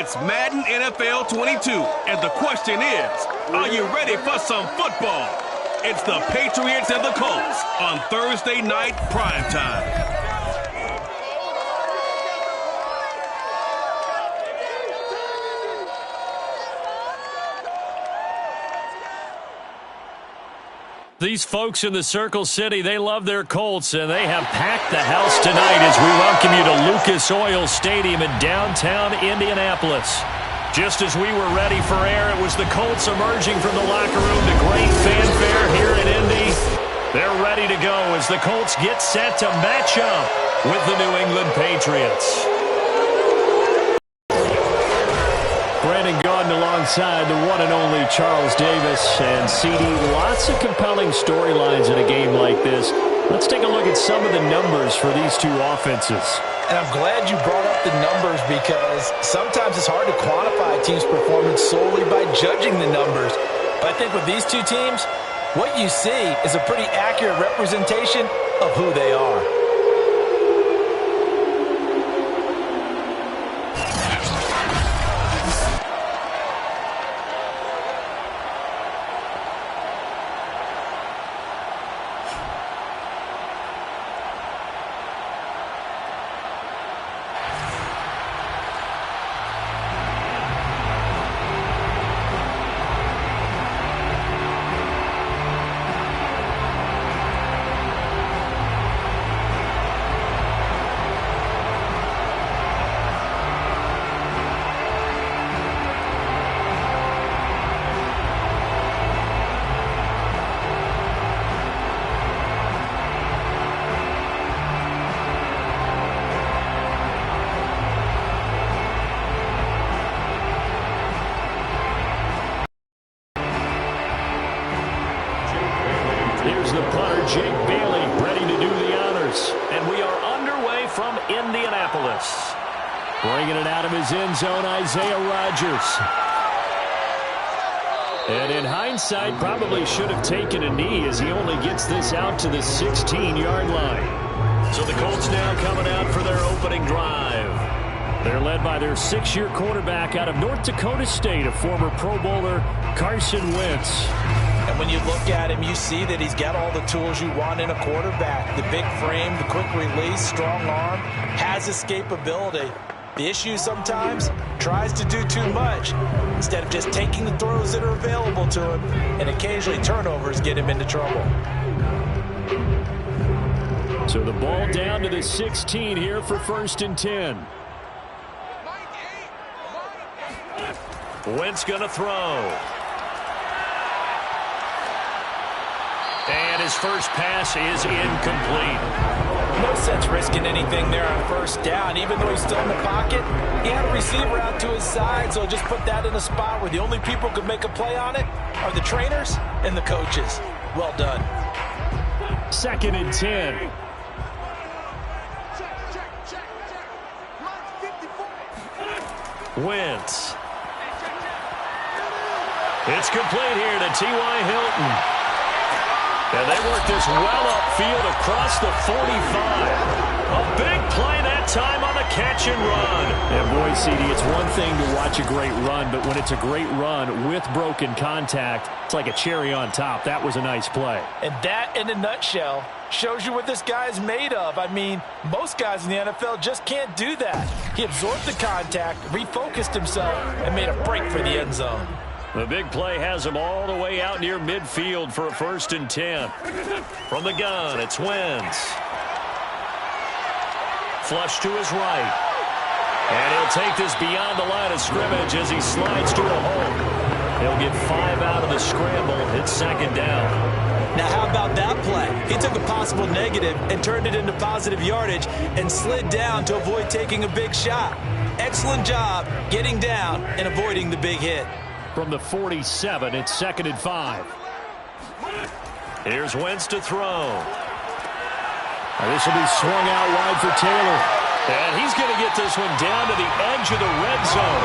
It's Madden NFL 22, and the question is, are you ready for some football? It's the Patriots and the Colts on Thursday night primetime. These folks in the Circle City, they love their Colts, and they have packed the house tonight as we welcome you to Lucas Oil Stadium in downtown Indianapolis. Just as we were ready for air, it was the Colts emerging from the locker room to great fanfare here in Indy. They're ready to go as the Colts get set to match up with the New England Patriots. Brandon Gaudin alongside the one and only Charles Davis. And CD, lots of compelling storylines in a game like this. Let's take a look at some of the numbers for these two offenses. And I'm glad you brought up the numbers because sometimes it's hard to quantify a team's performance solely by judging the numbers. But I think with these two teams, what you see is a pretty accurate representation of who they are. Bringing it out of his end zone, Isaiah Rodgers. And in hindsight, probably should have taken a knee as he only gets this out to the 16-yard line. So the Colts now coming out for their opening drive. They're led by their 6-year quarterback out of North Dakota State, a former Pro Bowler, Carson Wentz. And when you look at him, you see that he's got all the tools you want in a quarterback. The big frame, the quick release, strong arm, has escapability. The issue sometimes tries to do too much instead of just taking the throws that are available to him, and occasionally turnovers get him into trouble. So the ball down to the 16 here for 1st and 10. Wentz going to throw. And his first pass is incomplete. No sense risking anything there on 1st down. Even though he's still in the pocket, he had a receiver out to his side, so just put that in a spot where the only people who can make a play on it are the trainers and the coaches. Well done. 2nd and 10. Wentz. It's complete here to T.Y. Hilton. And they work this well upfield across the 45. A big play that time on the catch and run. And boy, CD, it's one thing to watch a great run, but when it's a great run with broken contact, it's like a cherry on top. That was a nice play. And that, in a nutshell, shows you what this guy is made of. I mean, most guys in the NFL just can't do that. He absorbed the contact, refocused himself, and made a break for the end zone. The big play has him all the way out near midfield for a 1st and 10. From the gun, it's Wentz. Flush to his right. And he'll take this beyond the line of scrimmage as he slides to a hole. He'll get 5 out of the scramble. It's 2nd down. Now, how about that play? He took a possible negative and turned it into positive yardage and slid down to avoid taking a big shot. Excellent job getting down and avoiding the big hit. From the 47, it's 2nd and 5. Here's Wentz to throw. This will be swung out wide for Taylor. And he's going to get this one down to the edge of the red zone.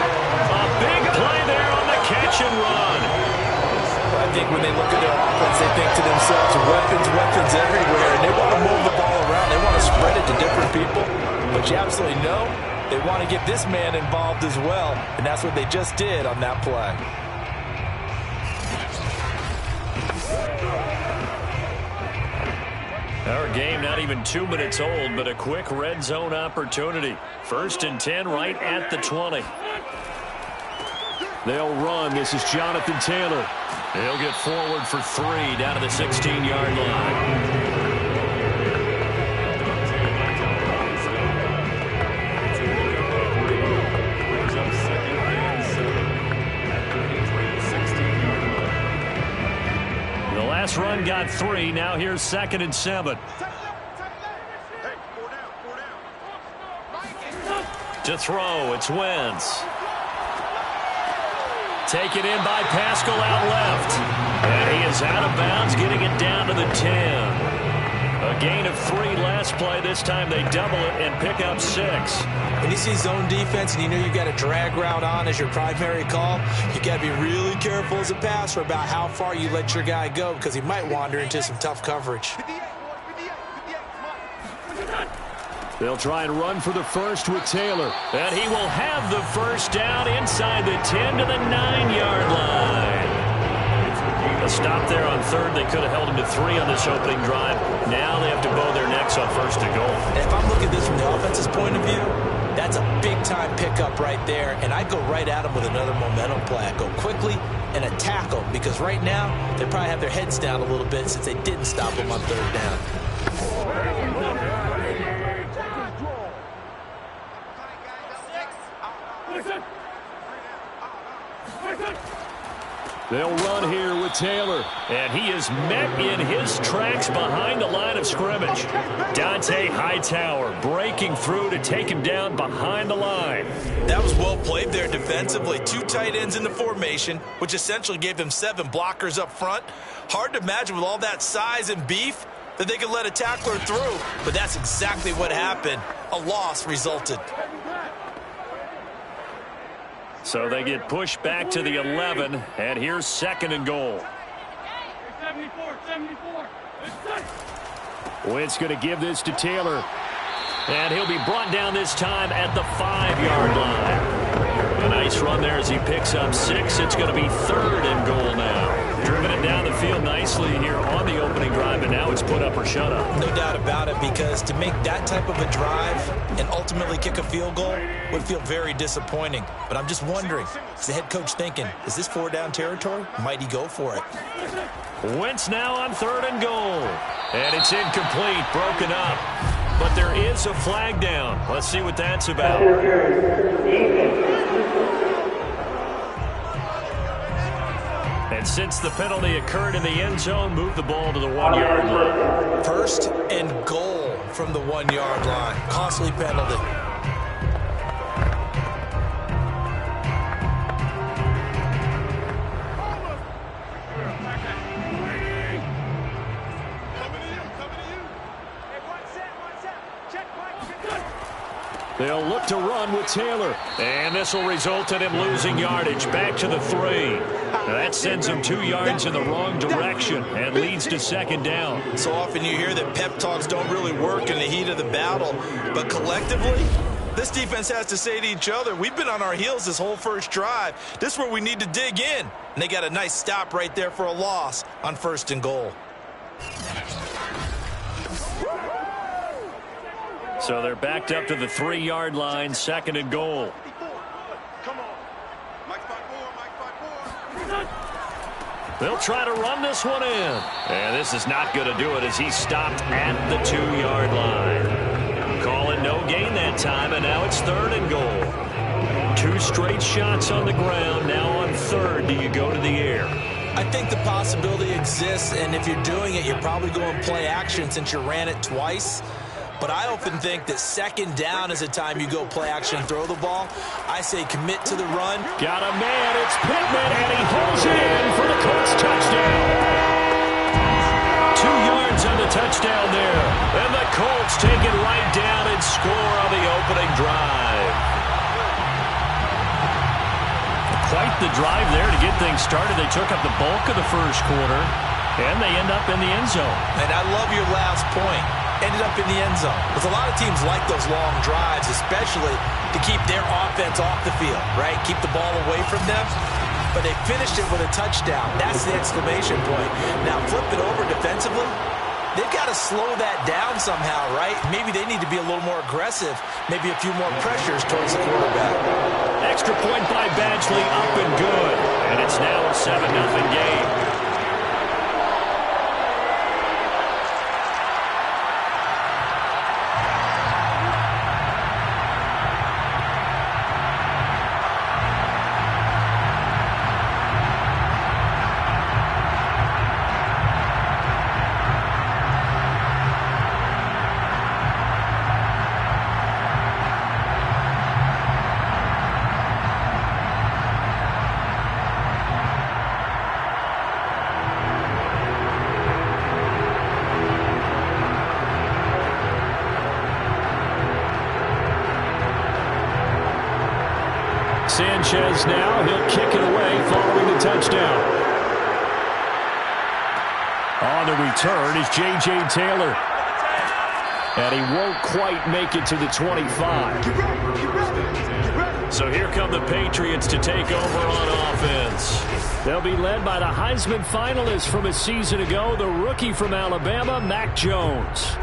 A big play there on the catch and run. I think when they look at their offense, they think to themselves, weapons everywhere. And they want to move the ball around. They want to spread it to different people. But you absolutely know they want to get this man involved as well, and that's what they just did on that play. Our game not even 2 minutes old, but a quick red zone opportunity. 1st and 10 right at the 20. They'll run. This is Jonathan Taylor. He'll get forward for 3 down to the 16-yard line. The last run got 3. Now here's 2nd and 7. To throw, it's Wentz. Taken in by Pascal out left. And he is out of bounds, getting it down to the 10. A gain of 3 last play. This time they double it and pick up 6. When you see zone defense and you know you've got a drag route on as your primary call, you got to be really careful as a passer about how far you let your guy go because he might wander into some tough coverage. They'll try and run for the first with Taylor. And he will have the first down inside the 10 to the 9-yard line. A stop there on 3rd. They could have held him to 3 on this opening drive. Now they have to bow their necks on 1st and goal. And if I'm looking at this from the offense's point of view, that's a big-time pickup right there. And I'd go right at him with another momentum play. I'd go quickly and a tackle because right now they probably have their heads down a little bit since they didn't stop him on 3rd down. They'll run here with Taylor. And he is met in his tracks behind the line of scrimmage. Dante Hightower breaking through to take him down behind the line. That was well played there defensively. 2 tight ends in the formation, which essentially gave them 7 blockers up front. Hard to imagine with all that size and beef that they could let a tackler through. But that's exactly what happened. A loss resulted. So they get pushed back to the 11, and here's 2nd and goal. 74. Wentz going to give this to Taylor. And he'll be brought down this time at the 5-yard line. A nice run there as he picks up 6. It's going to be 3rd and goal now. Driven it down the field nicely here on the opening drive, and now it's put up or shut up. No doubt about it, because to make that type of a drive and ultimately kick a field goal would feel very disappointing. But I'm just wondering, is the head coach thinking, is this 4-down territory? Might he go for it? Wentz now on 3rd and goal. And it's incomplete, broken up. But there is a flag down. Let's see what that's about. And since the penalty occurred in the end zone, move the ball to the 1-yard line. 1st and goal from the 1-yard line. Costly penalty. They'll look to run with Taylor. And this will result in him losing yardage. Back to the 3. That sends him 2 yards in the wrong direction and leads to 2nd down. So often you hear that pep talks don't really work in the heat of the battle. But collectively, this defense has to say to each other, we've been on our heels this whole first drive. This is where we need to dig in. And they got a nice stop right there for a loss on 1st and goal. So they're backed up to the 3-yard line, 2nd and goal. They'll try to run this one in. And this is not going to do it as he's stopped at the 2-yard line. Calling no gain that time, and now it's 3rd and goal. 2 straight shots on the ground. Now on 3rd, do you go to the air? I think the possibility exists, and if you're doing it, you're probably going play action since you ran it twice. But I often think that 2nd down is a time you go play action and throw the ball. I say commit to the run. Got a man, it's Pittman, and he holds it in for the Colts touchdown. 2 yards on the touchdown there. And the Colts take it right down and score on the opening drive. Quite the drive there to get things started. They took up the bulk of the first quarter, and they end up in the end zone. And I love your last point. ended up in the end zone. Because a lot of teams like those long drives, especially to keep their offense off the field, right? Keep the ball away from them. But they finished it with a touchdown. That's the exclamation point. Now flip it over defensively. They've got to slow that down somehow, right? Maybe they need to be a little more aggressive. Maybe a few more pressures towards the quarterback. Extra point by Badgley, up and good. And it's now a 7-0 game. Sanchez now, he'll kick it away following the touchdown. On the return is J.J. Taylor. And he won't quite make it to the 25. So here come the Patriots to take over on offense. They'll be led by the Heisman finalist from a season ago, the rookie from Alabama, Mac Jones.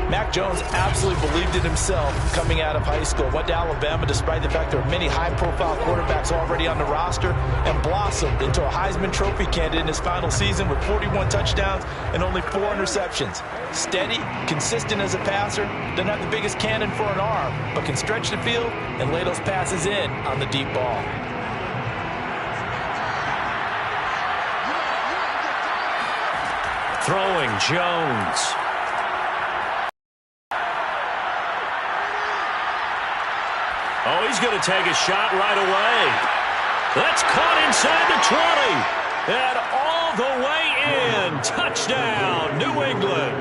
Mac Jones absolutely believed in himself coming out of high school. Went to Alabama despite the fact there are many high-profile quarterbacks already on the roster, and blossomed into a Heisman Trophy candidate in his final season with 41 touchdowns and only 4 interceptions. Steady, consistent as a passer, doesn't have the biggest cannon for an arm, but can stretch the field and lay those passes in on the deep ball. Throwing Jones. Oh, he's going to take a shot right away. That's caught inside the 20. And all the way in. Touchdown, New England.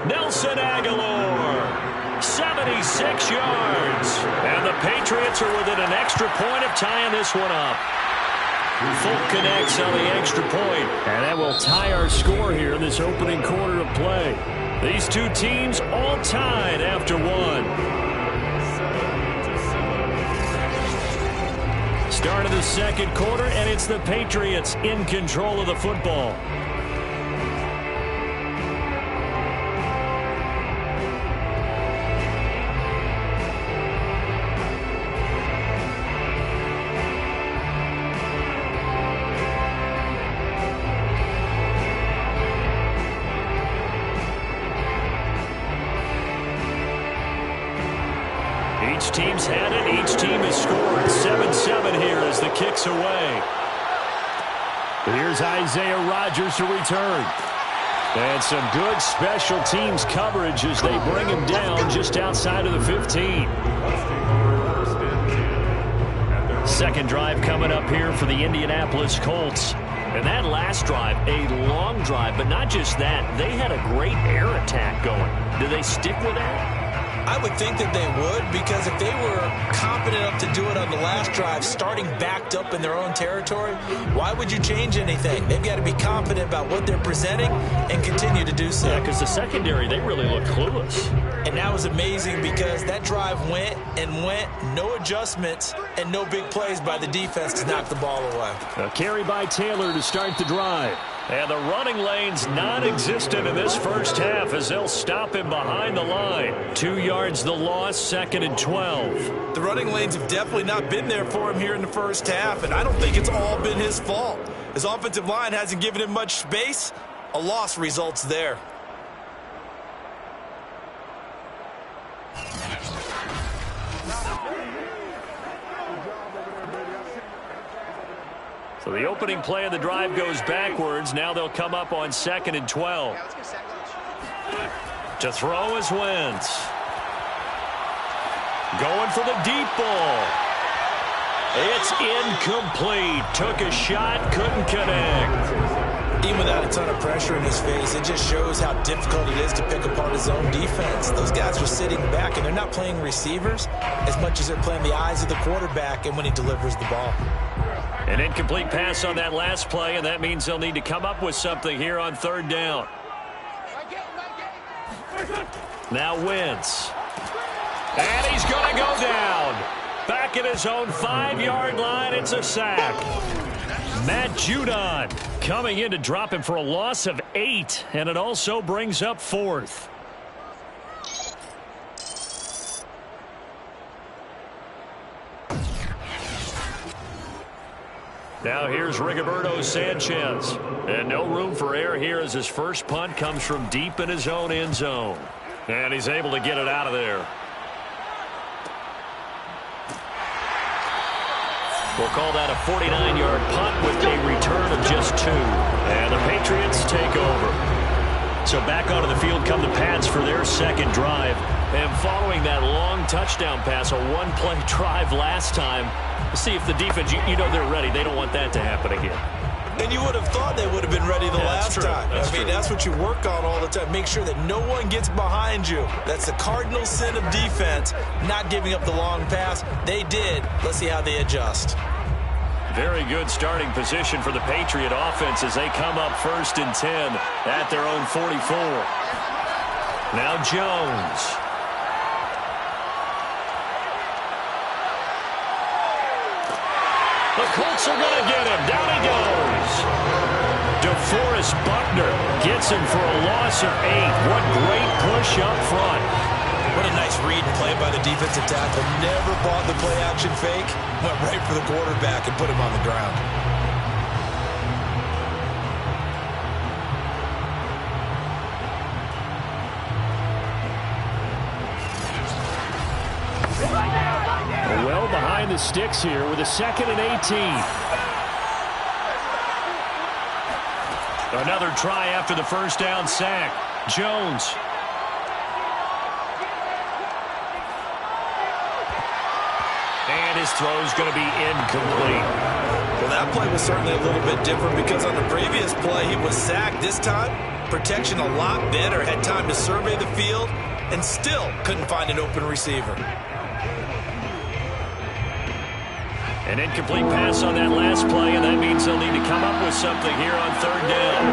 Nelson Aguilar. 76 yards. And the Patriots are within an extra point of tying this one up. Folk connects on the extra point. And that will tie our score here in this opening quarter of play. These two teams all tied after one. Start of the second quarter, and it's the Patriots in control of the football. Each team's had it. Each team has scored 7-7 here as the kick's away. Here's Isaiah Rodgers to return. And some good special teams coverage as they bring him down just outside of the 15. Second drive coming up here for the Indianapolis Colts. And that last drive, a long drive, but not just that. They had a great air attack going. Do they stick with that? I would think that they would, because if they were confident enough to do it on the last drive, starting backed up in their own territory, why would you change anything? They've got to be confident about what they're presenting and continue to do so. Yeah, because the secondary, they really look clueless. And that was amazing because that drive went and went, no adjustments, and no big plays by the defense to knock the ball away. A carry by Taylor to start the drive. And the running lane's non-existent in this first half as they'll stop him behind the line. 2 yards the loss, 2nd and 12. The running lanes have definitely not been there for him here in the first half, and I don't think it's all been his fault. His offensive line hasn't given him much space. A loss results there. So the opening play of the drive goes backwards. Now they'll come up on 2nd and 12. To throw is Wentz. Going for the deep ball. It's incomplete. Took a shot, couldn't connect. Even without a ton of pressure in his face, it just shows how difficult it is to pick apart his own defense. Those guys are sitting back, and they're not playing receivers as much as they're playing the eyes of the quarterback and when he delivers the ball. An incomplete pass on that last play, and that means they'll need to come up with something here on 3rd down. Now Wentz. And he's going to go down. Back at his own 5-yard line, it's a sack. Matt Judon coming in to drop him for a loss of 8, and it also brings up 4th. Now here's Rigoberto Sanchez. And no room for error here as his first punt comes from deep in his own end zone. And he's able to get it out of there. We'll call that a 49-yard punt with a return of just 2. And the Patriots take over. So back onto the field come the Pats for their second drive. And following that long touchdown pass, a one-play drive last time, see if the defense, you know they're ready. They don't want that to happen again. And you would have thought they would have been ready the last time. I mean, that's what you work on all the time. Make sure that no one gets behind you. That's the cardinal sin of defense, not giving up the long pass. They did. Let's see how they adjust. Very good starting position for the Patriot offense as they come up 1st and 10 at their own 44. Now Jones. The Colts are going to get him. Down he goes. DeForest Buckner gets him for a loss of 8. What great push up front. What a nice read and play by the defensive tackle. Never bought the play-action fake. Went right for the quarterback and put him on the ground. Well behind the sticks here with a 2nd and 18. Another try after the first down sack. Jones. And his throw is going to be incomplete. Well, that play was certainly a little bit different because on the previous play he was sacked. This time, protection a lot better. Had time to survey the field and still couldn't find an open receiver. An incomplete pass on that last play, and that means they'll need to come up with something here on 3rd down.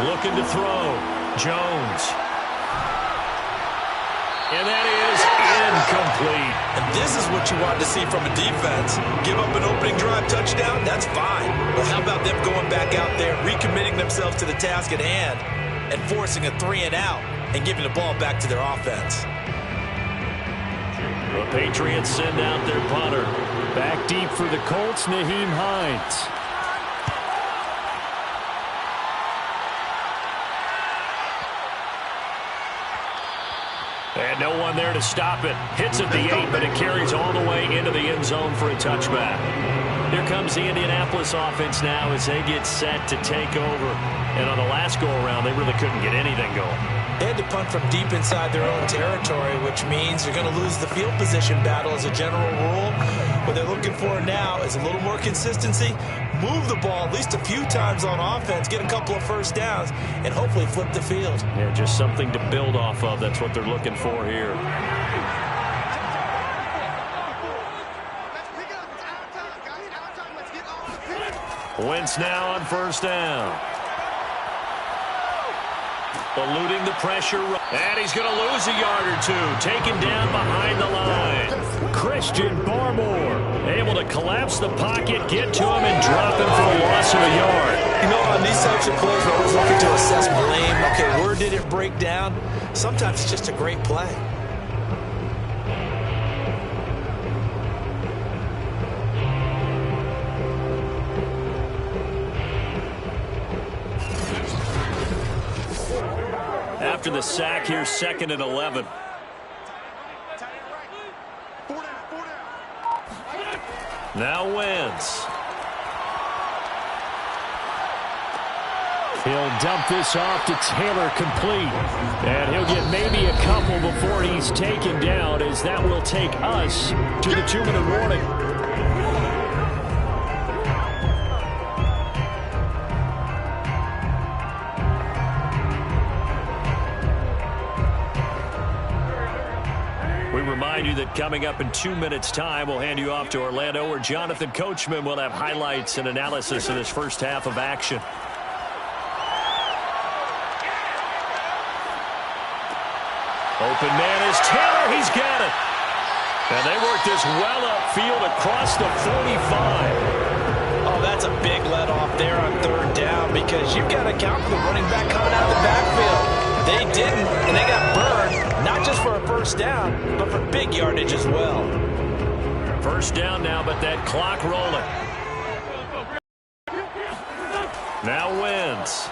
Looking to throw. Jones. And that is incomplete. And this is what you want to see from a defense. Give up an opening drive touchdown, that's fine. But how about them going back out there, recommitting themselves to the task at hand, and forcing a 3-and-out and giving the ball back to their offense? The Patriots send out their punter. Back deep for the Colts, Nyheim Hines. And no one there to stop it. Hits at the 8, but it carries all the way into the end zone for a touchback. Here comes the Indianapolis offense now as they get set to take over. And on the last go-around, they really couldn't get anything going. They had to punt from deep inside their own territory, which means you're going to lose the field position battle as a general rule. What they're looking for now is a little more consistency, move the ball at least a few times on offense, get a couple of first downs, and hopefully flip the field. Yeah, just something to build off of. That's what they're looking for here. Wentz now on 1st down. Eluding the pressure. And he's going to lose a yard or 2. Taken down behind the line. Christian Barmore able to collapse the pocket, get to him, and drop him for a loss of a yard. You know, on these types of plays, we're always looking to assess blame. Okay, where did it break down? Sometimes it's just a great play. After the sack, here's 2nd and 11. Now Wentz. He'll dump this off to Taylor complete. And he'll get maybe a couple before he's taken down, as that will take us to the 2-minute warning. Remind you that coming up in 2 minutes' time, we'll hand you off to Orlando, where Jonathan Coachman will have highlights and analysis of this first half of action. Open man is Taylor. He's got it. And they work this well upfield across the 45. Oh, that's a big let off there on third down because you've got to account for the running back coming out of the backfield. They didn't, and they got burned, not just for a first down, but for big yardage as well. First down now, but that clock rolling. Now wins.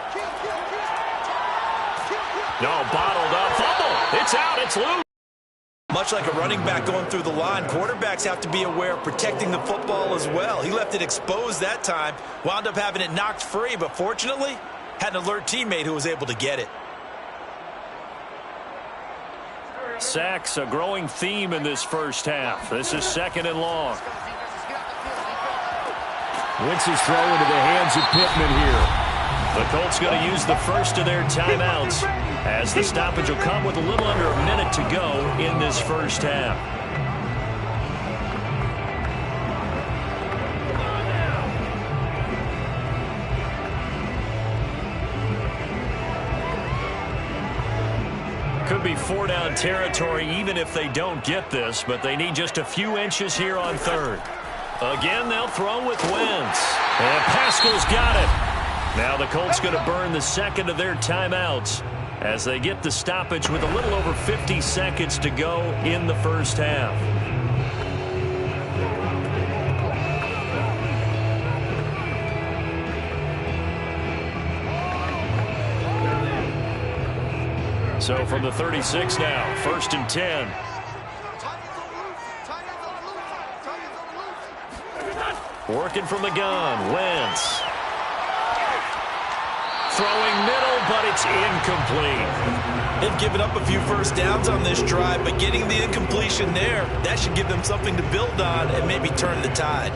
No, bottled up. Fumble. It's out. It's loose. Much like a running back going through the line, quarterbacks have to be aware of protecting the football as well. He left it exposed that time, wound up having it knocked free, but fortunately, had an alert teammate who was able to get it. Sacks, a growing theme in this first half. This is second and long. Wentz's throw into the hands of Pittman here. The Colts going to use the first of their timeouts as the stoppage will come with a little under a minute to go in this first half. Could be four-down territory even if they don't get this, but they need just a few inches here on third. Again, they'll throw with Wentz. And Pascal's got it. Now the Colts going to burn the second of their timeouts as they get the stoppage with a little over 50 seconds to go in the first half. So from the 36 now, first and 10. Working from the gun, Wentz. Throwing middle, but it's incomplete. They've given up a few first downs on this drive, but getting the incompletion there, that should give them something to build on and maybe turn the tide.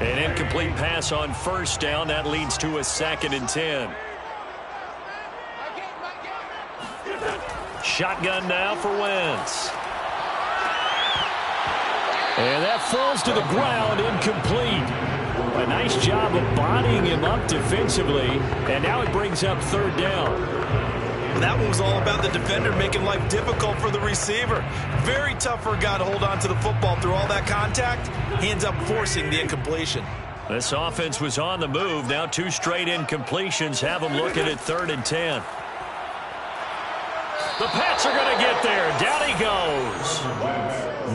An incomplete pass on first down. That leads to a second and 10. Shotgun now for Wentz. And that falls to the ground, incomplete. A nice job of bodying him up defensively, and now it brings up third down. That one was all about the defender making life difficult for the receiver. Very tough for a guy to hold on to the football through all that contact. He ends up forcing the incompletion. This offense was on the move. Now two straight incompletions have them looking at third and 10. The Pats are going to get there. Down he goes.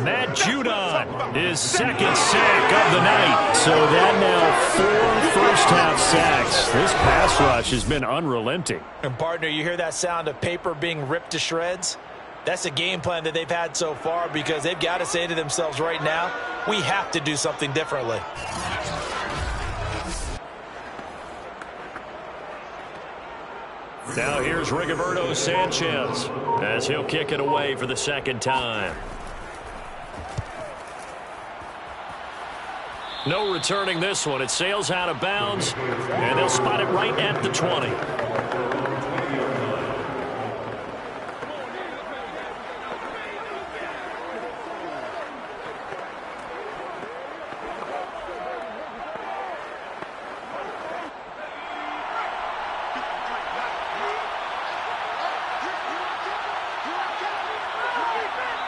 Matt Judon, his second sack of the night. So that now 4 first-half sacks. This pass rush has been unrelenting. And, partner, you hear that sound of paper being ripped to shreds? That's a game plan that they've had so far because they've got to say to themselves right now, we have to do something differently. Now here's Rigoberto Sanchez as he'll kick it away for the second time. No returning this one. It sails out of bounds, and they'll spot it right at the 20.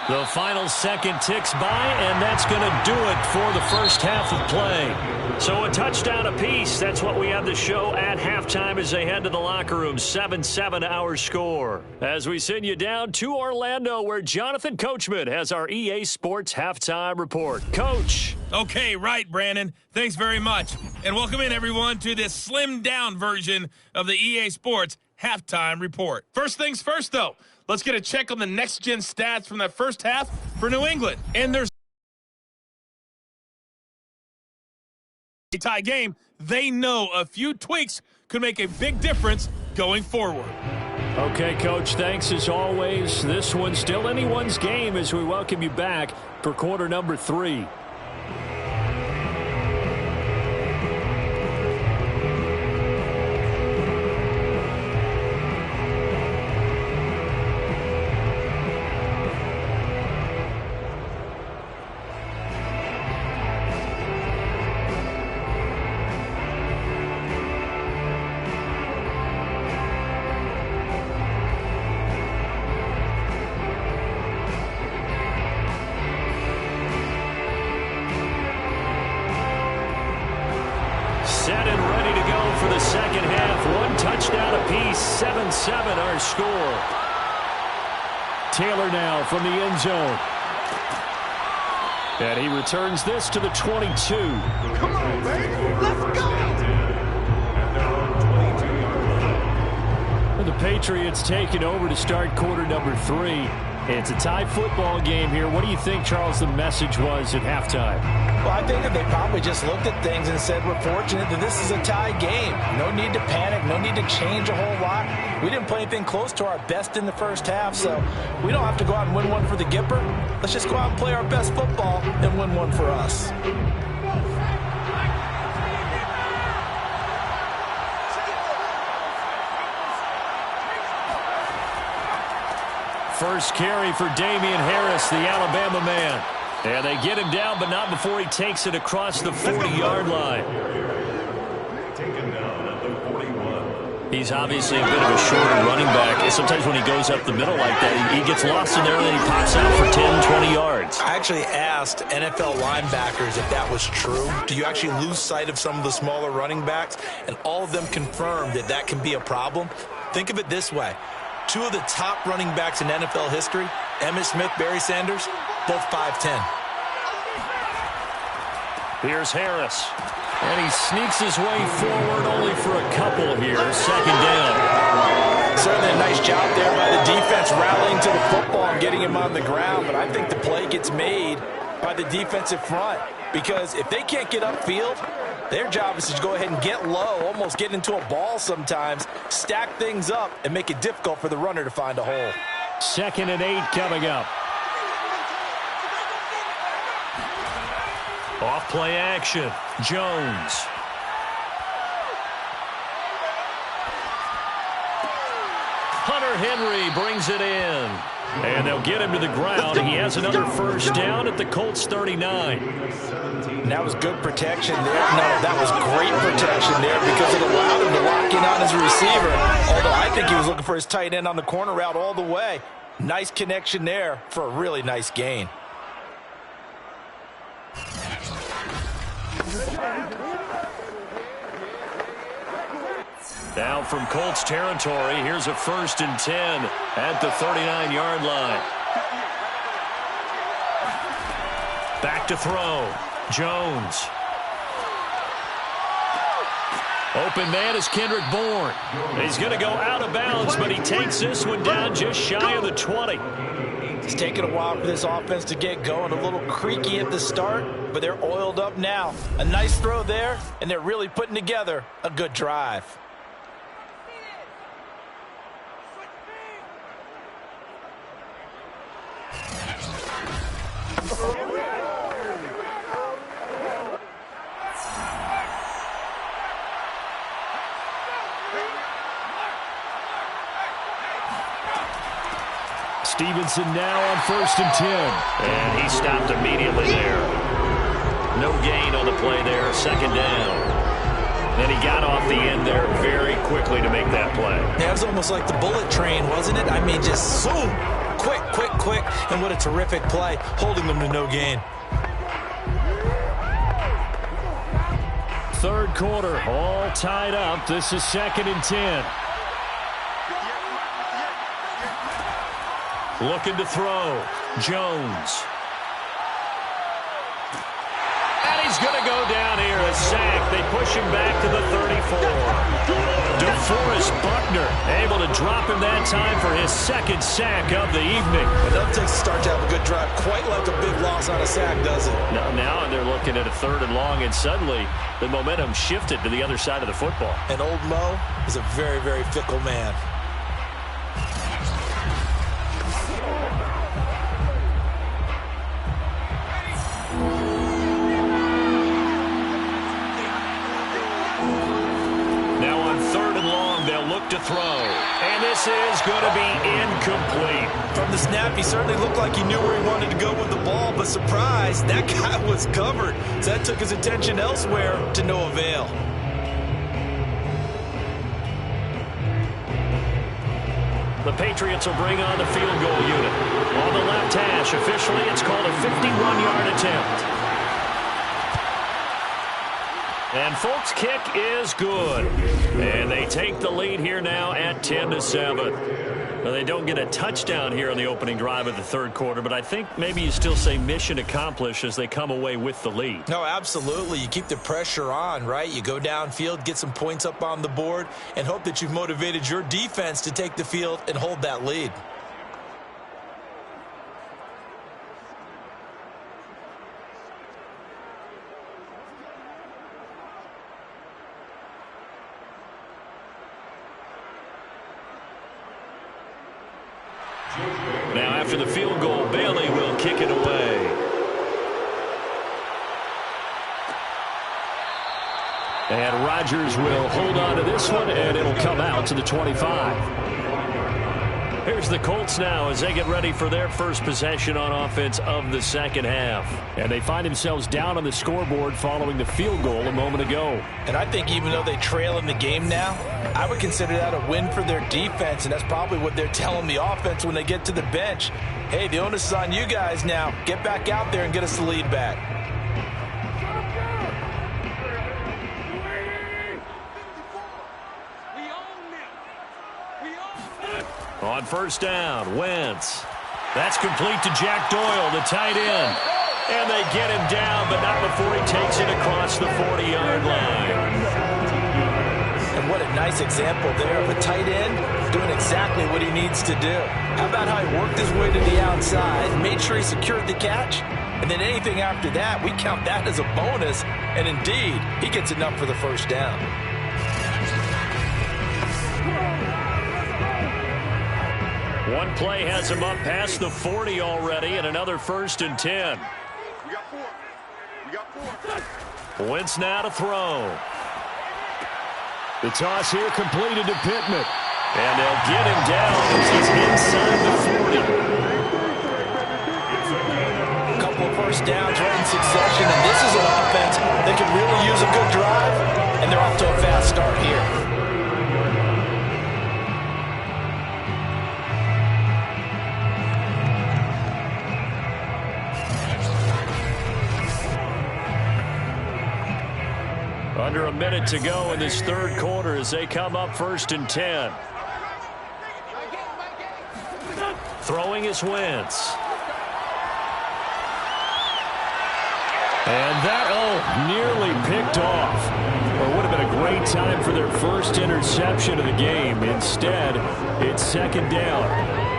The final second ticks by, and that's going to do it for the first half of play. So a touchdown apiece. That's what we have to show at halftime as they head to the locker room. 7-7 our score. As we send you down to Orlando, where Jonathan Coachman has our EA Sports halftime report. Coach. Okay, right, Brandon. Thanks very much. And welcome in, everyone, to this slimmed-down version of the EA Sports halftime report. First things first, though. Let's get a check on the next-gen stats from that first half for New England. And there's a tie game. They know a few tweaks could make a big difference going forward. Okay, Coach, thanks as always. This one's still anyone's game as we welcome you back for quarter number 3. 7-7 our score. Taylor now from the end zone. And he returns this to the 22. Come on, baby. Let's go. The Patriots taking over to start quarter number 3. It's a tie football game here. What do you think, Charles, the message was at halftime? Well, I think that they probably just looked at things and said, we're fortunate that this is a tie game. No need to panic. No need to change a whole lot. We didn't play anything close to our best in the first half, so we don't have to go out and win one for the Gipper. Let's just go out and play our best football and win one for us. First carry for Damian Harris, the Alabama man. And they get him down, but not before he takes it across the 40-yard line. He's obviously a bit of a shorter running back. Sometimes when he goes up the middle like that, he gets lost in there and then he pops out for 10, 20 yards. I actually asked NFL linebackers if that was true. Do you actually lose sight of some of the smaller running backs? And all of them confirmed that that can be a problem. Think of it this way. 2 of the top running backs in NFL history, Emmitt Smith, Barry Sanders, both 5'10". Here's Harris. And he sneaks his way forward only for a couple here. Second down. Certainly a nice job there by the defense rallying to the football and getting him on the ground. But I think the play gets made by the defensive front. Because if they can't get upfield, their job is to go ahead and get low, almost get into a ball sometimes, stack things up, and make it difficult for the runner to find a hole. 2nd and 8 coming up. Off play action. Jones. Hunter Henry brings it in. And they'll get him to the ground. He has another first down at the Colts 39. That was good protection there. No, that was great protection there because it allowed him to lock in on his receiver. Although I think he was looking for his tight end on the corner route all the way. Nice connection there for a really nice gain. Now from Colts territory, here's a 1st and 10 at the 39-yard line. Back to throw. Jones. Open man is Kendrick Bourne. He's going to go out of bounds, but he takes this one down just shy of the 20. It's taken a while for this offense to get going. A little creaky at the start, but they're oiled up now. A nice throw there, and they're really putting together a good drive. Stevenson now on 1st and 10. And he stopped immediately there. No gain on the play there. 2nd down. And he got off the end there very quickly to make that play. Yeah, it was almost like the bullet train, wasn't it? I mean, just zoom. Quick, quick, quick. And what a terrific play, holding them to no gain. 3rd quarter, all tied up. This is 2nd and 10. Looking to throw. Jones. And he's going to go down here. A sack. They push him back to the 34. DeForest Buckner able to drop him that time for his 2nd sack of the evening. It doesn't take a start to have a good drive. Quite like a big loss on a sack, does it? Now they're looking at a 3rd and long, and suddenly the momentum shifted to the other side of the football. And old Mo is a very, very fickle man. To throw, and this is going to be incomplete. From the snap, he certainly looked like he knew where he wanted to go with the ball, but surprise, that guy was covered. So that took his attention elsewhere to no avail. The Patriots will bring on the field goal unit. On the left hash, officially, it's called a 51-yard attempt. And Folk's kick is good. And they take the lead here now at 10-7. Well, they don't get a touchdown here on the opening drive of the third quarter, but I think maybe you still say mission accomplished as they come away with the lead. No, absolutely. You keep the pressure on, right? You go downfield, get some points up on the board, and hope that you've motivated your defense to take the field and hold that lead. Now after the field goal, Bailey will kick it away. And Rodgers will hold on to this one, and it'll come out to the 25. Here's the Colts now as they get ready for their first possession on offense of the second half. And they find themselves down on the scoreboard following the field goal a moment ago. And I think even though they trail in the game now, I would consider that a win for their defense, and that's probably what they're telling the offense when they get to the bench. Hey, the onus is on you guys now. Get back out there and get us the lead back. On first down, Wentz. That's complete to Jack Doyle, the tight end. And they get him down, but not before he takes it across the 40-yard line. And what a nice example there of a tight end doing exactly what he needs to do. How about how he worked his way to the outside, made sure he secured the catch, and then anything after that, we count that as a bonus. And indeed, he gets enough for the first down. One play has him up past the 40 already, and another 1st and 10. We got four. Wentz now to throw. The toss here completed to Pittman. And they'll get him down as he's inside the 40. A couple of first downs right in succession, and this is an offense that can really use a good drive, and they're off to a fast start here. Under a minute to go in this third quarter as they come up 1st and 10. Throwing is Wentz. And that, nearly picked off. Or would have been a great time for their first interception of the game. Instead, it's 2nd down.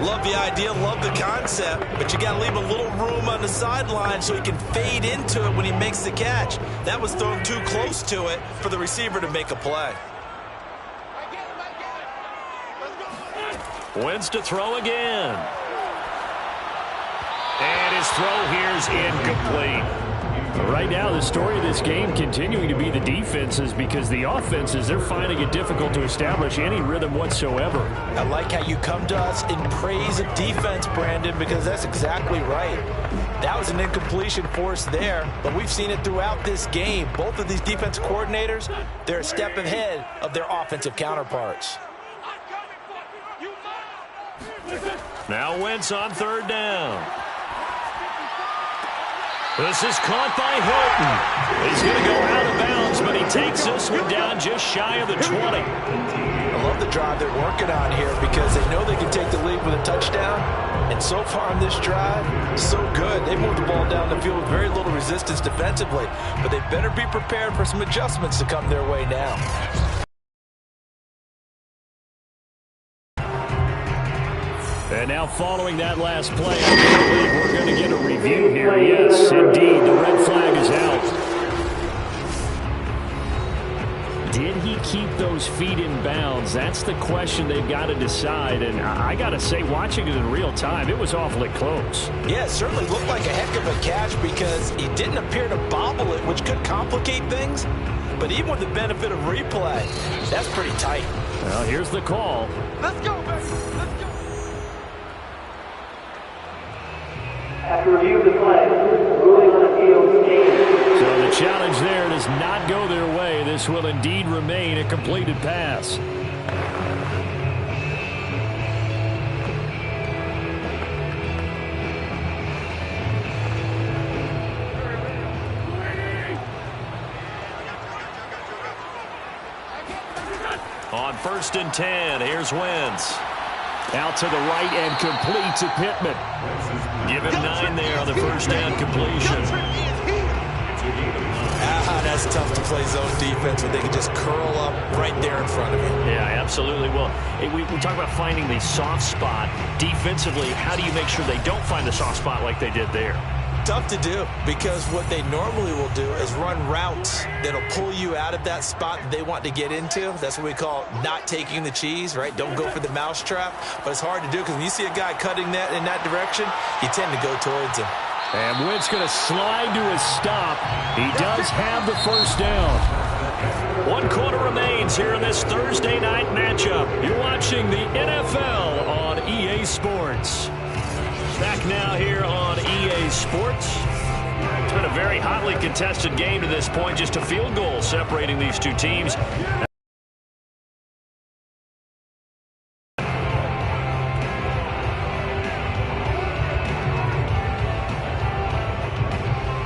Love the idea, love the concept, but you got to leave a little room on the sideline so he can fade into it when he makes the catch. That was thrown too close to it for the receiver to make a play. Wentz to throw again. And his throw here is incomplete. Right now, the story of this game continuing to be the defenses, because the offenses, they're finding it difficult to establish any rhythm whatsoever. I like how you come to us in praise of defense, Brandon, because that's exactly right. That was an incompletion for us there, but we've seen it throughout this game. Both of these defense coordinators, they're a step ahead of their offensive counterparts. Now Wentz on 3rd down. This is caught by Hilton. He's going to go out of bounds, but he takes this one down just shy of the 20. I love the drive they're working on here because they know they can take the lead with a touchdown. And so far on this drive, so good. They moved the ball down the field with very little resistance defensively, but they better be prepared for some adjustments to come their way now. And now following that last play, we're going to get a review here. Yes, indeed, the red flag is out. Did he keep those feet in bounds? That's the question they've got to decide. And I got to say, watching it in real time, it was awfully close. Yeah, it certainly looked like a heck of a catch because he didn't appear to bobble it, which could complicate things. But even with the benefit of replay, that's pretty tight. Well, here's the call. Let's go, baby. Let's go. After review of the play, ruling on appeal stands. So the challenge there does not go their way. This will indeed remain a completed pass. on 1st and 10. Here's Wentz. Out to the right and complete to Pittman. Give him 9 there on the first down completion. That's tough to play zone defense when they can just curl up right there in front of you. Yeah, absolutely. Well, we talk about finding the soft spot. Defensively, how do you make sure they don't find the soft spot like they did there? Tough to do, because what they normally will do is run routes that'll pull you out of that spot that they want to get into. That's what we call not taking the cheese, right? Don't go for the mousetrap. But it's hard to do, because when you see a guy cutting that in that direction, you tend to go towards him. And Wentz going to slide to a stop. He does have the first down. 1 quarter remains here in this Thursday night matchup. You're watching the NFL on EA Sports. Back now here on EA Sports. It's been a very hotly contested game to this point. Just a field goal separating these two teams.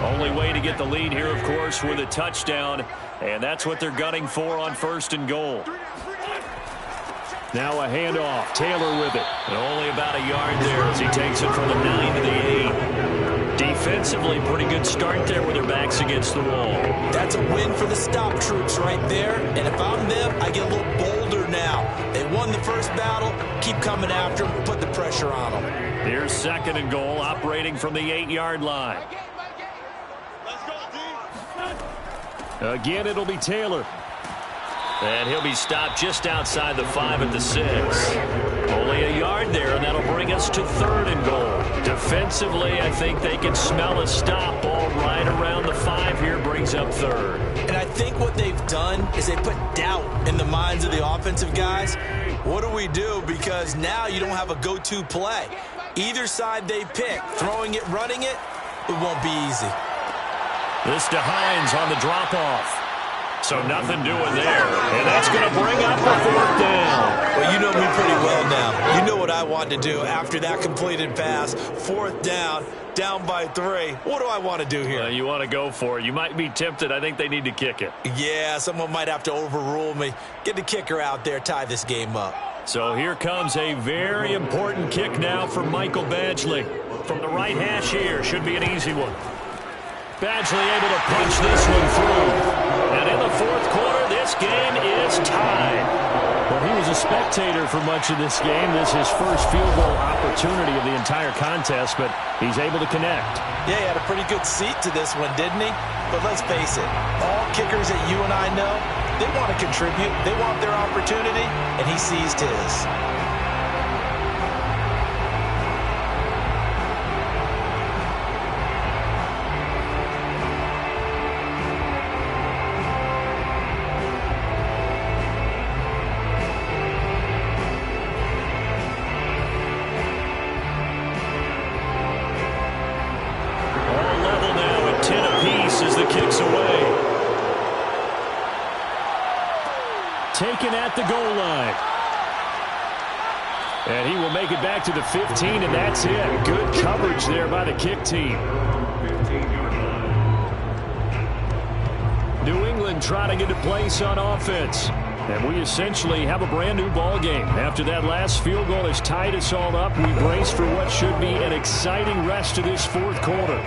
Only way to get the lead here, of course, with a touchdown. And that's what they're gunning for on 1st and goal. Now a handoff. Taylor with it. And only about a yard there as he takes it from the 9 to the 8. Defensively, pretty good start there with their backs against the wall. That's a win for the stop troops right there. And if I'm them, I get a little bolder now. They won the first battle. Keep coming after them. Put the pressure on them. Here's 2nd and goal, operating from the 8-yard line. Again, it'll be Taylor. And he'll be stopped just outside the 5 at the 6. Only a yard there, and that'll bring us to 3rd and goal. Defensively, I think they can smell a stop. Ball right around the 5 here, brings up 3rd. And I think what they've done is they put doubt in the minds of the offensive guys. What do we do? Because now you don't have a go-to play. Either side they pick, throwing it, running it, it won't be easy. This to Hines on the drop-off. So nothing doing there. And that's going to bring up a 4th down. Well, you know me pretty well now. You know what I want to do after that completed pass. 4th down by 3. What do I want to do here? You want to go for it. You might be tempted. I think they need to kick it. Yeah, someone might have to overrule me. Get the kicker out there, tie this game up. So here comes a very important kick now for Michael Badgley. From the right hash here. Should be an easy one. Badgley able to punch this one through. And in the 4th quarter, this game is tied. Well, he was a spectator for much of this game. This is his first field goal opportunity of the entire contest, but he's able to connect. Yeah, he had a pretty good seat to this one, didn't he? But let's face it, all kickers that you and I know, they want to contribute. They want their opportunity, and he seized his. Taken at the goal line. And he will make it back to the 15, and that's it. Good coverage there by the kick team. New England trotting into place on offense. And we essentially have a brand new ball game. After that last field goal has tied us all up, we brace for what should be an exciting rest of this 4th quarter.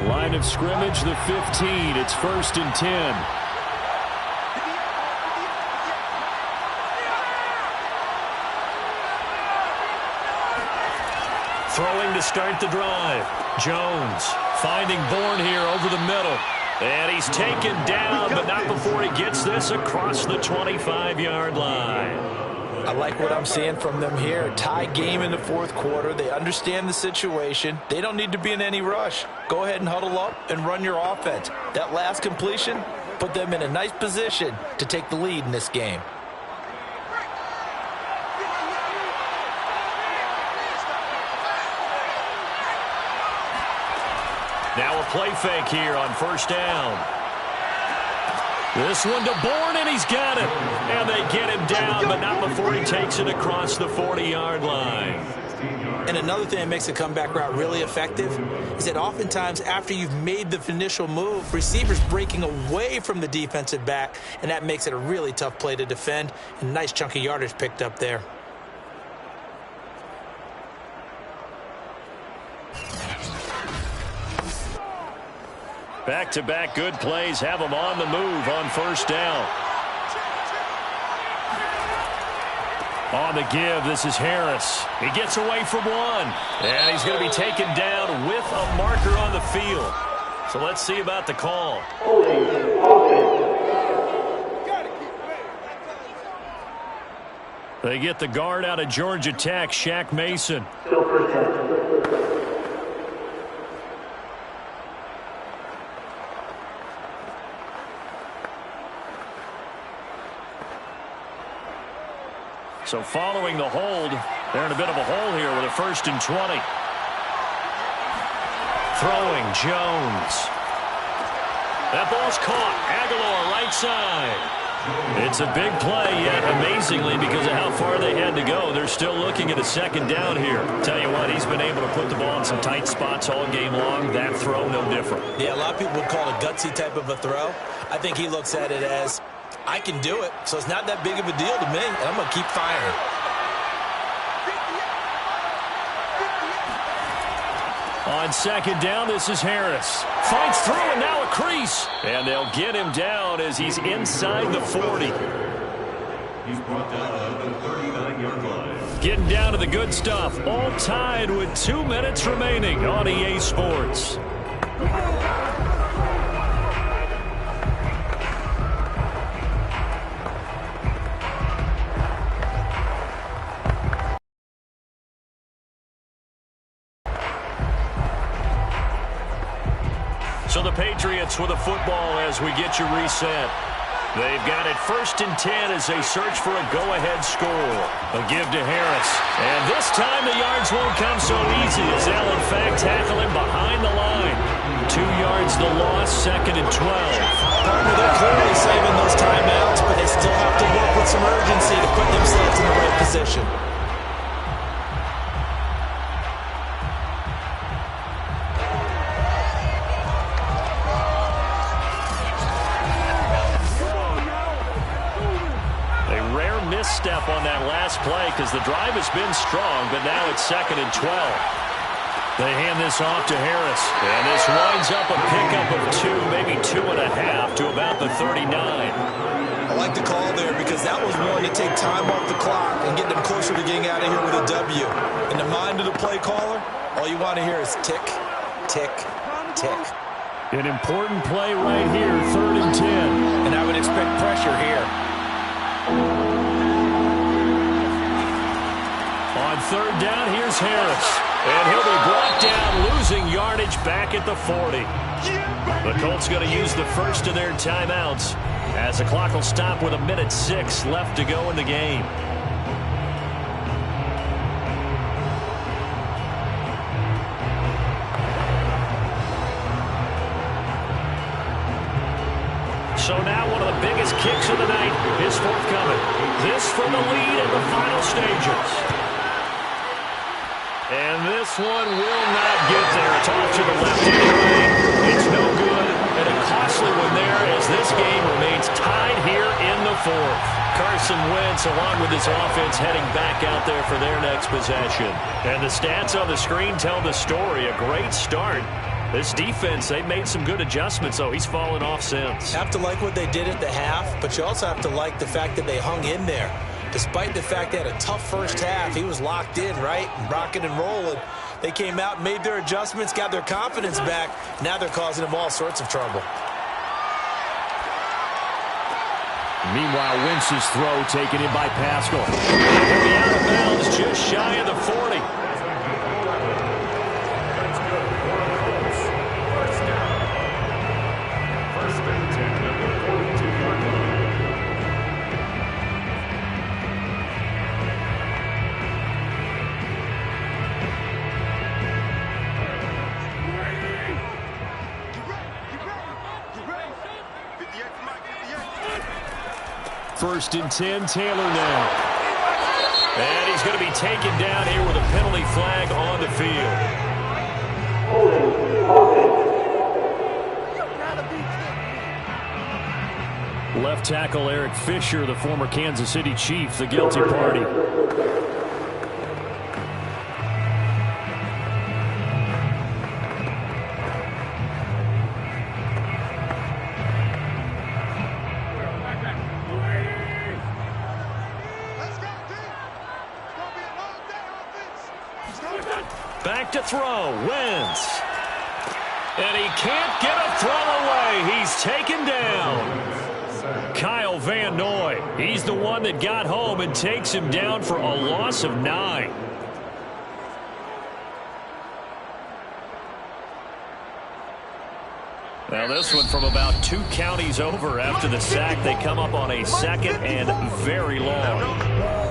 Line of scrimmage, the 15. It's 1st and 10. Throwing to start the drive. Jones finding Bourne here over the middle. And he's taken down, but not before he gets this across the 25-yard line. I like what I'm seeing from them here. Tie game in the 4th quarter. They understand the situation. They don't need to be in any rush. Go ahead and huddle up and run your offense. That last completion put them in a nice position to take the lead in this game. Now a play fake here on 1st down. This one to Bourne, and he's got it. And they get him down, but not before he takes it across the 40-yard line. And another thing that makes a comeback route really effective is that oftentimes after you've made the initial move, receivers breaking away from the defensive back, and that makes it a really tough play to defend. And nice chunk of yardage picked up there. Back-to-back good plays have him on the move on first down. On the give, this is Harris. He gets away from one. And he's going to be taken down with a marker on the field. So let's see about the call. They get the guard out of Georgia Tech, Shaq Mason. So following the hold, they're in a bit of a hole here with a 1st and 20. Throwing, Jones. That ball's caught. Aguilar, right side. It's a big play, yet amazingly, because of how far they had to go, they're still looking at a 2nd down here. Tell you what, he's been able to put the ball in some tight spots all game long. That throw, no different. Yeah, a lot of people would call it a gutsy type of a throw. I think he looks at it as, I can do it, so it's not that big of a deal to me, and I'm going to keep firing. On 2nd down, this is Harris. Fights through, and now a crease. And they'll get him down as he's inside the 40. He's brought down at the 39-yard line. Getting down to the good stuff. All tied with 2 minutes remaining on EA Sports. So the Patriots with a football as we get you reset. They've got it 1st and 10 as they search for a go-ahead score. A give to Harris. And this time the yards won't come so easy as they'll in fact tackle him behind the line. 2 yards the loss, 2nd and 12. Partner, they're clearly saving those timeouts, but they still have to work with some urgency to put themselves in the right position. Step on that last play because the drive has been strong, but now it's 2nd and 12. They hand this off to Harris, and this winds up a pickup of 2, maybe 2.5 to about the 39. I like the call there because that was one to take time off the clock and get them closer to getting out of here with a W. In the mind of the play caller, all you want to hear is tick, tick, tick. An important play right here, 3rd and 10. And I would expect pressure here. On 3rd down, here's Harris. And he'll be brought down, losing yardage back at the 40. The Colts going to use the first of their timeouts as the clock will stop with 1:06 left to go in the game. So now one of the biggest kicks of the night is forthcoming. This from the lead in the final stages. And this one will not get there. It's off to the left anyway. It's no good. And a costly one there as this game remains tied here in the 4th. Carson Wentz, along with his offense, heading back out there for their next possession. And the stats on the screen tell the story. A great start. This defense, they've made some good adjustments, though. He's fallen off since. Have to like what they did at the half, but you also have to like the fact that they hung in there. Despite the fact they had a tough first half, he was locked in, right? Rocking and rolling. They came out, made their adjustments, got their confidence back. Now they're causing him all sorts of trouble. Meanwhile, Wentz's throw taken in by Pascal. He'll be out of bounds just shy of the 40. First and 10, Taylor now. And he's going to be taken down here with a penalty flag on the field. Left tackle Eric Fisher, the former Kansas City Chief, the guilty party. Back to throw, Wentz. And he can't get a throw away. He's taken down. Kyle Van Noy, he's the one that got home and takes him down for a loss of 9. Now this one from about 2 counties over after the sack. They come up on a 2nd and very long.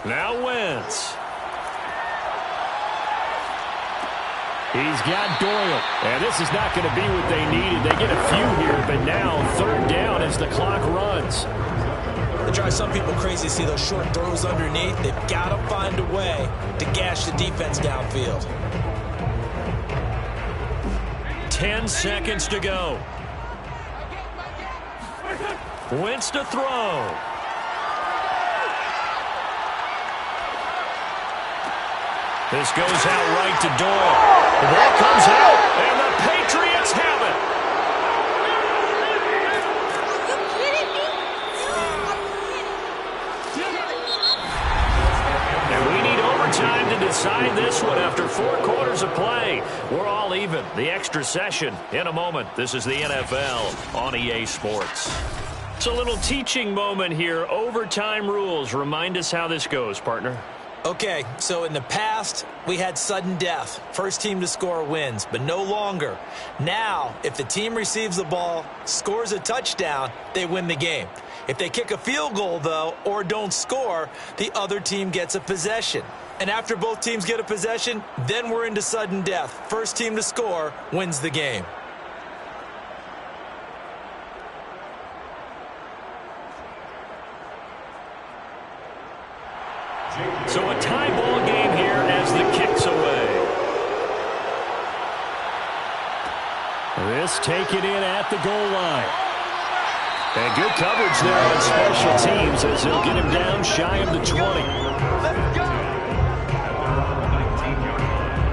Now Wentz. He's got Doyle. And this is not going to be what they needed. They get a few here, but now 3rd down as the clock runs. It drives some people crazy to see those short throws underneath. They've got to find a way to gash the defense downfield. 10 seconds to go. Wentz to throw. This goes out right to Doyle. The ball comes out, and the Patriots have it. And we need overtime to decide this one after 4 quarters of play. We're all even. The extra session in a moment. This is the NFL on EA Sports. It's a little teaching moment here. Overtime rules. Remind us how this goes, partner. Okay, so in the past, we had sudden death. First team to score wins, but no longer. Now, if the team receives the ball, scores a touchdown, they win the game. If they kick a field goal, though, or don't score, the other team gets a possession. And after both teams get a possession, then we're into sudden death. First team to score wins the game. So a tie ball game here as the kick's away. This taken in at the goal line. And good coverage there on special teams as they'll get him down shy of the 20.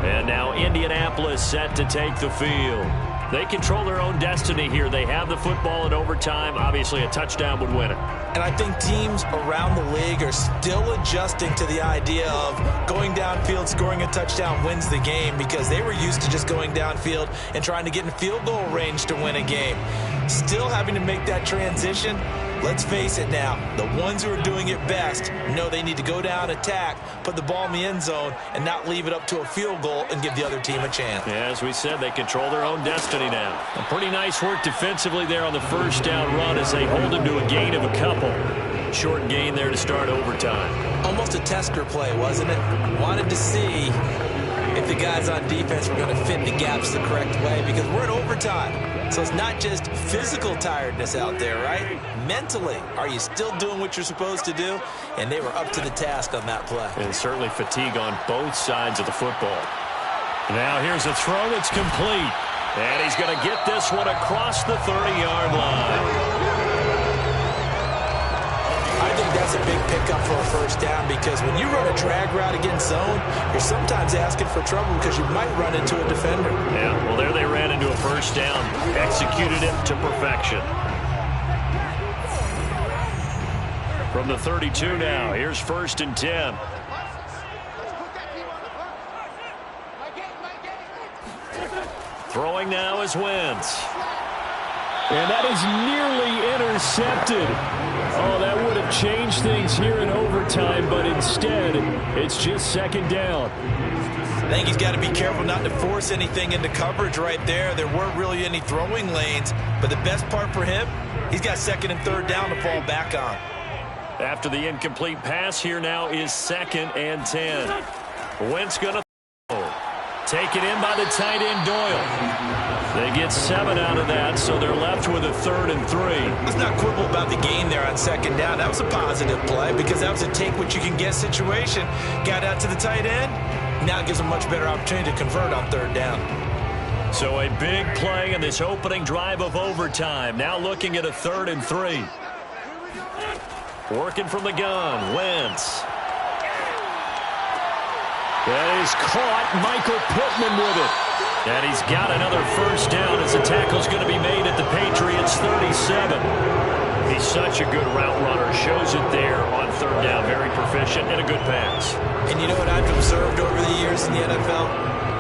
And now Indianapolis set to take the field. They control their own destiny here. They have the football in overtime. Obviously, a touchdown would win it. And I think teams around the league are still adjusting to the idea of going downfield, scoring a touchdown wins the game, because they were used to just going downfield and trying to get in field goal range to win a game. Still having to make that transition. Let's face it now, the ones who are doing it best know they need to go down, attack, put the ball in the end zone, and not leave it up to a field goal and give the other team a chance. Yeah, as we said, they control their own destiny now. A pretty nice work defensively there on the first down run as they hold him to a gain of a couple. Short gain there to start overtime. Almost a tester play, wasn't it? Wanted to see if the guys on defense were going to fit the gaps the correct way, because we're in overtime. So it's not just physical tiredness out there, right? Mentally, are you still doing what you're supposed to do? And they were up to the task on that play. And certainly fatigue on both sides of the football. Now here's a throw that's complete. And he's going to get this one across the 30-yard line. I think that's a big pickup for a first down, because when you run a drag route against zone, you're sometimes asking for trouble because you might run into a defender. Yeah, well, there they ran into a first down. Executed it to perfection. From the 32 now, here's 1st and 10. Throwing now is Wentz. And that is nearly intercepted. Oh, that would have changed things here in overtime, but instead, it's just 2nd down. I think he's got to be careful not to force anything into coverage right there. There weren't really any throwing lanes, but the best part for him, he's got second and third down to fall back on. After the incomplete pass, here now is 2nd and 10. Wentz going to throw. Taken in by the tight end, Doyle. They get 7 out of that, so they're left with a 3rd and 3. Let's not quibble about the gain there on 2nd down. That was a positive play because that was a take-what-you-can-get situation. Got out to the tight end. Now it gives them a much better opportunity to convert on 3rd down. So a big play in this opening drive of overtime. Now looking at a 3rd and 3. Working from the gun, Wentz. That is caught. Michael Pittman with it. And he's got another first down as the tackle's going to be made at the Patriots' 37. He's such a good route runner. Shows it there on 3rd down. Very proficient and a good pass. And you know what I've observed over the years in the NFL?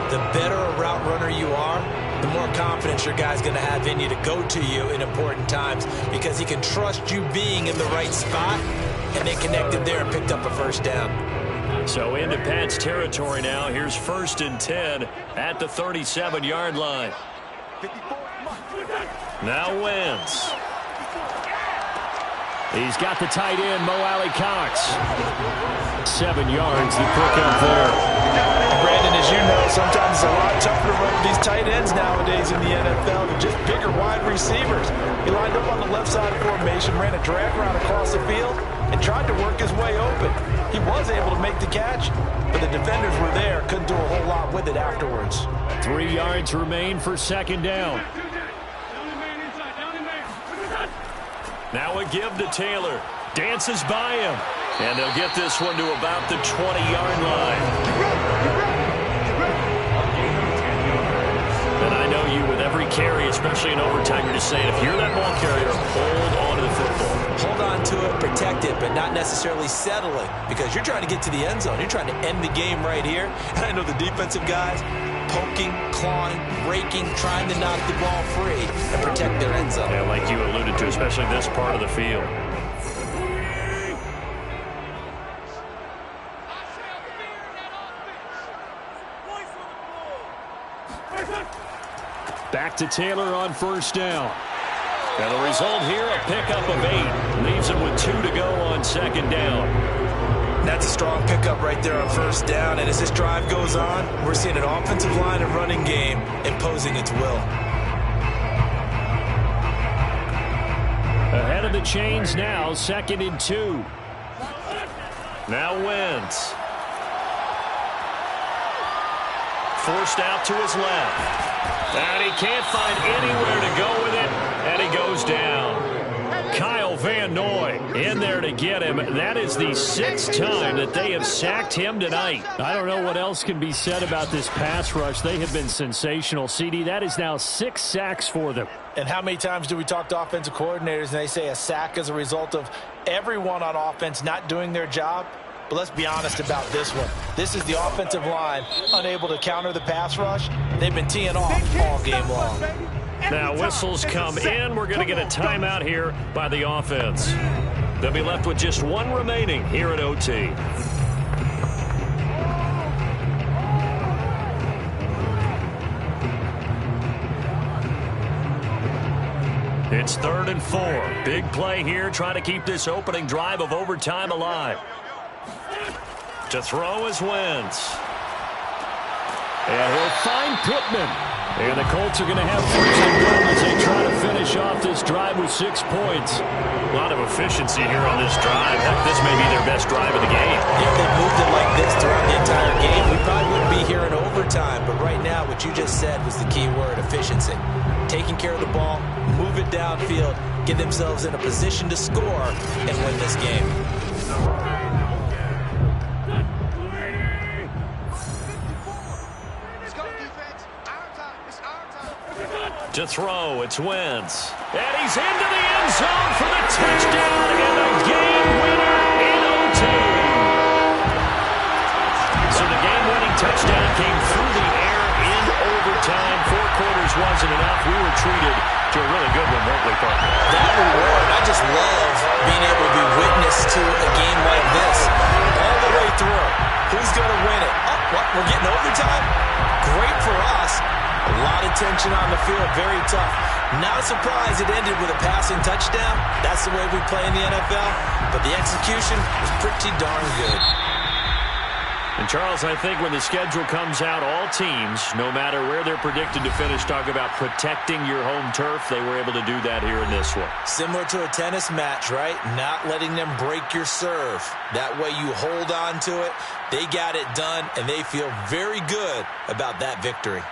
The better a route runner you are, the more confidence your guy's going to have in you to go to you in important times because he can trust you being in the right spot, and they connected there and picked up a first down. So into Pat's territory now. Here's 1st and 10 at the 37-yard line. Now Wentz. He's got the tight end, Mo Alley-Cox. 7 yards, the pick up there. Brandon, as you know, sometimes it's a lot tougher to run with these tight ends nowadays in the NFL than just bigger wide receivers. He lined up on the left side of formation, ran a drag route across the field, and tried to work his way open. He was able to make the catch, but the defenders were there, couldn't do a whole lot with it afterwards. 3 yards remain for 2nd down. Now a give to Taylor. Dances by him. And they'll get this one to about the 20-yard line. And I know you with every carry, especially in overtime, you're just saying, if you're that ball carrier, hold on to the football. Hold on to it, protect it, but not necessarily settle it because you're trying to get to the end zone. You're trying to end the game right here. And I know the defensive guys poking, clawing, raking, trying to knock the ball free and protect their end zone. Yeah, like you alluded to, especially this part of the field. Back to Taylor on 1st down. And the result here, a pickup of 8. Leaves him with 2 to go on 2nd down. That's a strong pickup right there on 1st down. And as this drive goes on, we're seeing an offensive line and running game imposing its will. Ahead of the chains now, 2nd and 2. Now Wentz. Forced out to his left. And he can't find anywhere to go with it, and he goes down. Kyle Van Noy in there to get him. That is the 6th time that they have sacked him tonight. I don't know what else can be said about this pass rush. They have been sensational, CD. That is now 6 sacks for them. And how many times do we talk to offensive coordinators and they say a sack is a result of everyone on offense not doing their job? But let's be honest about this one. This is the offensive line unable to counter the pass rush. They've been teeing off all game long. Now whistles come in. We're going to get a timeout here by the offense. They'll be left with just 1 remaining here at OT. It's 3rd and 4. Big play here, trying to keep this opening drive of overtime alive. To throw is Wentz. And he'll find Pittman. And the Colts are going to have 1st and goal as they try to finish off this drive with 6 points. A lot of efficiency here on this drive. Heck, this may be their best drive of the game. If they moved it like this throughout the entire game, we probably wouldn't be here in overtime. But right now, what you just said was the key word, efficiency. Taking care of the ball, move it downfield, get themselves in a position to score, and win this game. To throw, it's Wentz. And he's into the end zone for the touchdown and a game winner in OT. So the game-winning touchdown came through the air in overtime. 4 quarters wasn't enough. We were treated to a really good one, weren't we, partner? That reward, I just love being able to be witness to a game like this. All the way through. Who's going to win it? Up What, we're getting overtime? Great for us. A lot of tension on the field, very tough. Not a surprise it ended with a passing touchdown. That's the way we play in the NFL. But the execution was pretty darn good. And, Charles, I think when the schedule comes out, all teams, no matter where they're predicted to finish, talk about protecting your home turf. They were able to do that here in this one. Similar to a tennis match, right? Not letting them break your serve. That way you hold on to it. They got it done, and they feel very good about that victory.